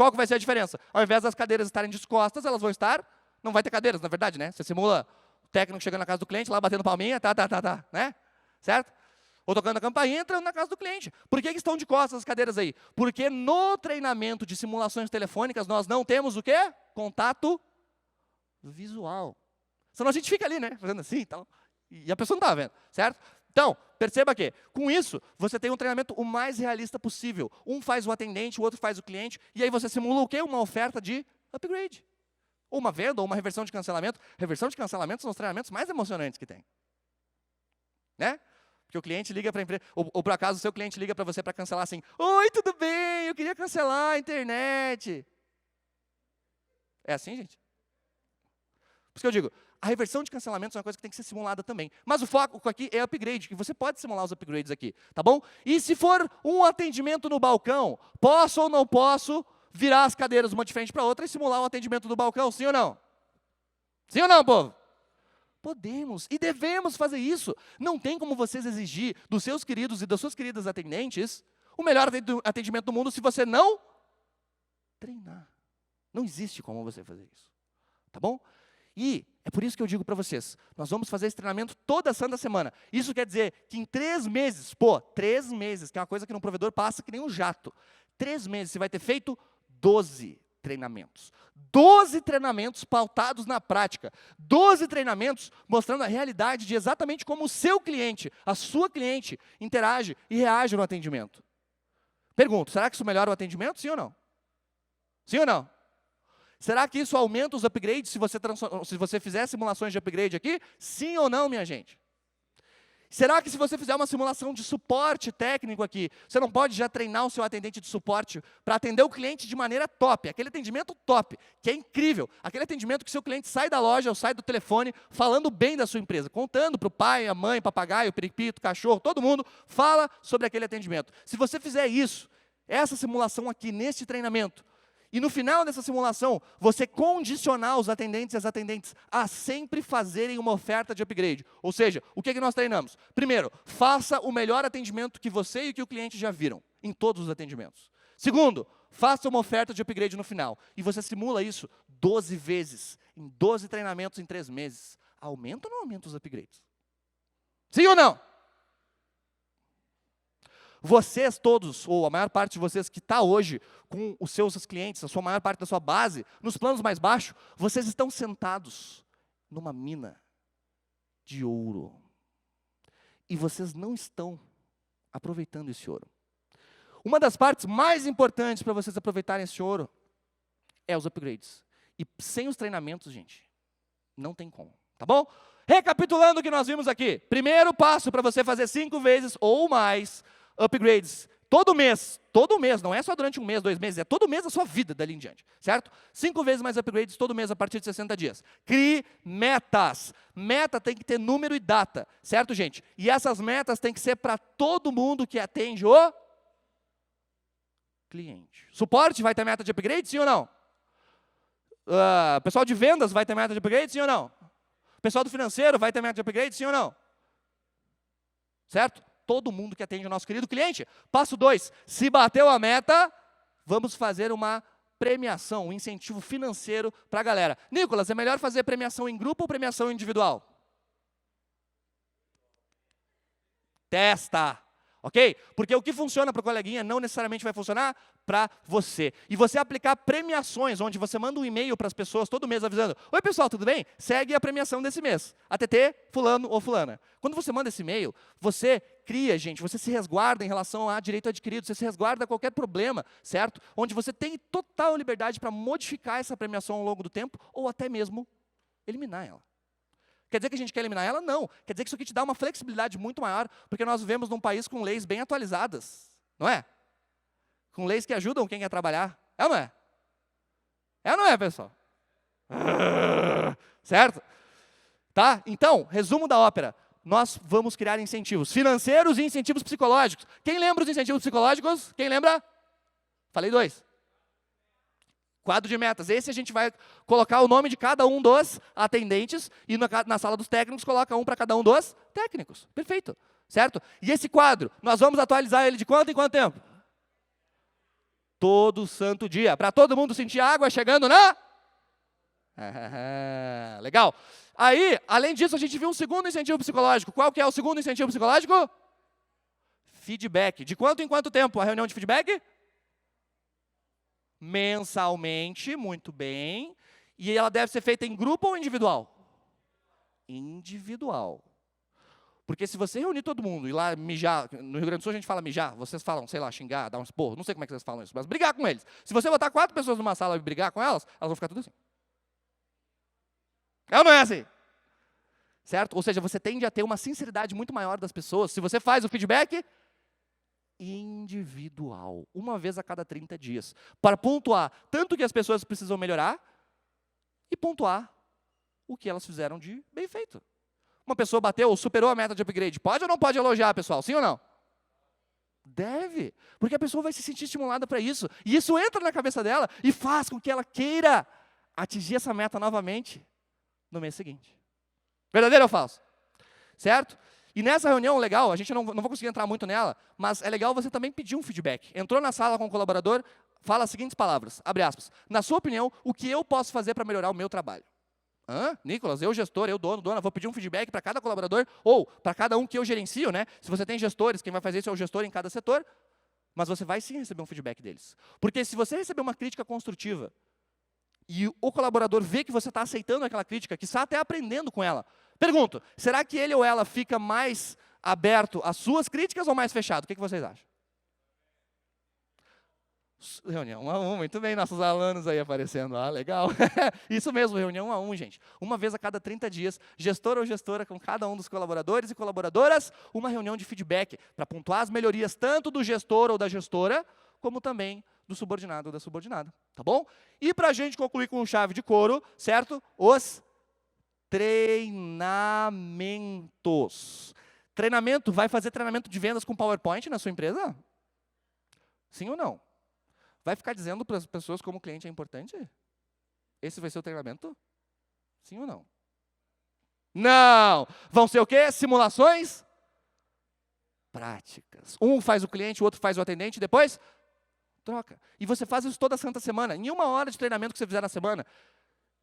Qual que vai ser a diferença? Ao invés das cadeiras estarem descostas, elas vão estar... Não vai ter cadeiras, na verdade, né? Você simula o técnico chegando na casa do cliente, lá batendo palminha, né? Certo? Ou tocando a campainha, entrando na casa do cliente. Por que estão de costas as cadeiras aí? Porque no treinamento de simulações telefônicas, nós não temos o quê? Contato visual. Senão a gente fica ali, né? Fazendo assim e tal. E a pessoa não está vendo, certo? Então, perceba que, com isso, você tem um treinamento o mais realista possível. Um faz o atendente, o outro faz o cliente, e aí você simula o quê? Uma oferta de upgrade. Ou uma venda, ou uma reversão de cancelamento. Reversão de cancelamento são os treinamentos mais emocionantes que tem. Né? Porque o cliente liga para a empresa, ou por acaso o seu cliente liga para você para cancelar assim, oi, tudo bem, eu queria cancelar a internet. É assim, gente? Por isso que eu digo, a reversão de cancelamentos é uma coisa que tem que ser simulada também. Mas o foco aqui é upgrade, que você pode simular os upgrades aqui, tá bom? E se for um atendimento no balcão, posso ou não posso virar as cadeiras uma de frente para a outra e simular o atendimento do balcão, sim ou não? Sim ou não, povo? Podemos e devemos fazer isso. Não tem como vocês exigir dos seus queridos e das suas queridas atendentes o melhor atendimento do mundo se você não treinar. Não existe como você fazer isso. Tá bom? E é por isso que eu digo para vocês, nós vamos fazer esse treinamento toda santa semana. Isso quer dizer que em 3 meses, 3 meses, que é uma coisa que no provedor passa que nem um jato. 3 meses você vai ter feito 12 treinamentos. 12 treinamentos pautados na prática. 12 treinamentos mostrando a realidade de exatamente como o seu cliente, a sua cliente, interage e reage no atendimento. Pergunto, será que isso melhora o atendimento? Sim ou não? Sim ou não? Será que isso aumenta os upgrades se você fizer simulações de upgrade aqui? Sim ou não, minha gente? Será que se você fizer uma simulação de suporte técnico aqui, você não pode já treinar o seu atendente de suporte para atender o cliente de maneira top, aquele atendimento top, que é incrível, aquele atendimento que seu cliente sai da loja ou sai do telefone falando bem da sua empresa, contando para o pai, a mãe, papagaio, periquito, cachorro, todo mundo fala sobre aquele atendimento. Se você fizer isso, essa simulação aqui, neste treinamento, e no final dessa simulação, você condicionar os atendentes e as atendentes a sempre fazerem uma oferta de upgrade. Ou seja, o que nós treinamos? Primeiro, faça o melhor atendimento que você e que o cliente já viram, em todos os atendimentos. Segundo, faça uma oferta de upgrade no final. E você simula isso 12 vezes, em 12 treinamentos em 3 meses. Aumenta ou não aumenta os upgrades? Sim ou não? Vocês todos, ou a maior parte de vocês que está hoje com os seus clientes, a sua maior parte da sua base, nos planos mais baixos, vocês estão sentados numa mina de ouro. E vocês não estão aproveitando esse ouro. Uma das partes mais importantes para vocês aproveitarem esse ouro é os upgrades. E sem os treinamentos, gente, não tem como, tá bom? Recapitulando o que nós vimos aqui. Primeiro passo para você fazer 5 vezes ou mais upgrades, todo mês, não é só durante 1 mês, 2 meses, é todo mês da sua vida dali em diante, certo? 5 vezes mais upgrades todo mês a partir de 60 dias. Crie metas. Meta tem que ter número e data, certo, gente? E essas metas têm que ser para todo mundo que atende o cliente. Suporte vai ter meta de upgrade, sim ou não? Pessoal de vendas vai ter meta de upgrade, sim ou não? Pessoal do financeiro vai ter meta de upgrade, sim ou não? Certo? Todo mundo que atende o nosso querido cliente. Passo 2, se bateu a meta, vamos fazer uma premiação, um incentivo financeiro para a galera. Nicolas, é melhor fazer premiação em grupo ou premiação individual? Testa, ok? Porque o que funciona para o coleguinha não necessariamente vai funcionar para você. E você aplicar premiações, onde você manda um e-mail para as pessoas todo mês avisando, oi pessoal, tudo bem? Segue a premiação desse mês. ATT, fulano ou fulana. Quando você manda esse e-mail, você cria, gente, você se resguarda em relação a direito adquirido, você se resguarda a qualquer problema, certo? Onde você tem total liberdade para modificar essa premiação ao longo do tempo, ou até mesmo eliminar ela. Quer dizer que a gente quer eliminar ela? Não. Quer dizer que isso aqui te dá uma flexibilidade muito maior, porque nós vivemos num país com leis bem atualizadas, não é? Com leis que ajudam quem quer trabalhar. É ou não é? É ou não é, pessoal? Certo? Tá? Então, resumo da ópera. Nós vamos criar incentivos financeiros e incentivos psicológicos. Quem lembra os incentivos psicológicos? Quem lembra? Falei 2. Quadro de metas. Esse a gente vai colocar o nome de cada um dos atendentes e na sala dos técnicos coloca um para cada um dos técnicos. Perfeito. Certo? E esse quadro, nós vamos atualizar ele de quanto em quanto tempo? Todo santo dia. Para todo mundo sentir água chegando na... Legal. Aí, além disso, a gente viu um segundo incentivo psicológico. Qual que é o segundo incentivo psicológico? Feedback. De quanto em quanto tempo a reunião de feedback? Mensalmente, muito bem. E ela deve ser feita em grupo ou individual? Individual. Porque se você reunir todo mundo e lá mijar, no Rio Grande do Sul a gente fala mijar, vocês falam, sei lá, xingar, dar uns porros, não sei como é que vocês falam isso, mas brigar com eles. Se você botar 4 pessoas numa sala e brigar com elas vão ficar tudo assim. É ou não é assim? Certo? Ou seja, você tende a ter uma sinceridade muito maior das pessoas. Se você faz o feedback individual, uma vez a cada 30 dias, para pontuar tanto o que as pessoas precisam melhorar e pontuar o que elas fizeram de bem feito. Uma pessoa bateu ou superou a meta de upgrade, pode ou não pode elogiar, pessoal? Sim ou não? Deve, porque a pessoa vai se sentir estimulada para isso. E isso entra na cabeça dela e faz com que ela queira atingir essa meta novamente no mês seguinte. Verdadeiro ou falso? Certo? E nessa reunião, legal, a gente não vou conseguir entrar muito nela, mas é legal você também pedir um feedback. Entrou na sala com o colaborador, fala as seguintes palavras, abre aspas. Na sua opinião, o que eu posso fazer para melhorar o meu trabalho? Nicolas, eu gestor, eu dono, dona, vou pedir um feedback para cada colaborador, ou para cada um que eu gerencio, né? Se você tem gestores, quem vai fazer isso é o gestor em cada setor, mas você vai sim receber um feedback deles. Porque se você receber uma crítica construtiva, e o colaborador vê que você está aceitando aquela crítica, que está até aprendendo com ela, pergunto, será que ele ou ela fica mais aberto às suas críticas ou mais fechado? O que vocês acham? Reunião 1 a 1, muito bem, nossos alunos aí aparecendo, legal. Isso mesmo, reunião 1 a 1, gente. Uma vez a cada 30 dias, gestor ou gestora com cada um dos colaboradores e colaboradoras, uma reunião de feedback para pontuar as melhorias tanto do gestor ou da gestora, como também do subordinado ou da subordinada, tá bom? E para a gente concluir com chave de couro, certo? Os treinamentos. Treinamento, vai fazer treinamento de vendas com PowerPoint na sua empresa? Sim ou não? Vai ficar dizendo para as pessoas como o cliente é importante? Esse vai ser o treinamento? Sim ou não? Não! Vão ser o quê? Simulações práticas. Um faz o cliente, o outro faz o atendente, depois troca. E você faz isso toda santa semana. Em 1 hora de treinamento que você fizer na semana.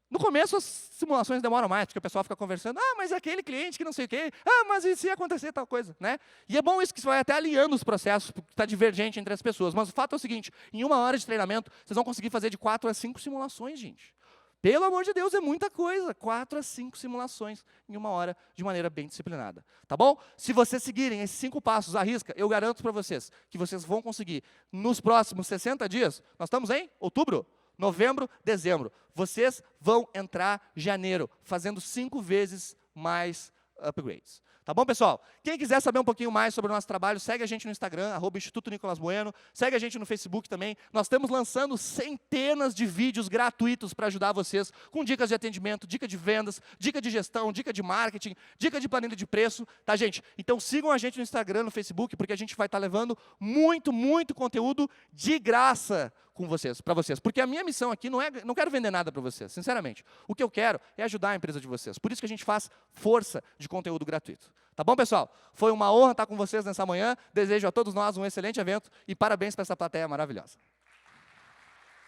No começo as simulações demoram mais, porque o pessoal fica conversando, mas é aquele cliente que não sei o quê, mas e se acontecer tal coisa, né? E é bom isso que você vai até alinhando os processos, porque está divergente entre as pessoas. Mas o fato é o seguinte, em 1 hora de treinamento, vocês vão conseguir fazer de 4 a 5 simulações, gente. Pelo amor de Deus, é muita coisa. 4 a 5 simulações em 1 hora, de maneira bem disciplinada. Tá bom? Se vocês seguirem esses 5 passos à risca, eu garanto para vocês que vocês vão conseguir, nos próximos 60 dias, nós estamos em outubro, novembro, dezembro. Vocês vão entrar janeiro, fazendo 5 vezes mais upgrades. Tá bom, pessoal? Quem quiser saber um pouquinho mais sobre o nosso trabalho, segue a gente no Instagram, @Instituto Nicolas Bueno, segue a gente no Facebook também. Nós estamos lançando centenas de vídeos gratuitos para ajudar vocês com dicas de atendimento, dica de vendas, dica de gestão, dica de marketing, dica de planilha de preço, tá, gente? Então sigam a gente no Instagram, no Facebook, porque a gente vai estar levando muito, muito conteúdo de graça com vocês, para vocês. Porque a minha missão aqui não quero vender nada para vocês, sinceramente. O que eu quero é ajudar a empresa de vocês. Por isso que a gente faz força de conteúdo gratuito. Tá bom, pessoal? Foi uma honra estar com vocês nessa manhã. Desejo a todos nós um excelente evento e parabéns para essa plateia maravilhosa.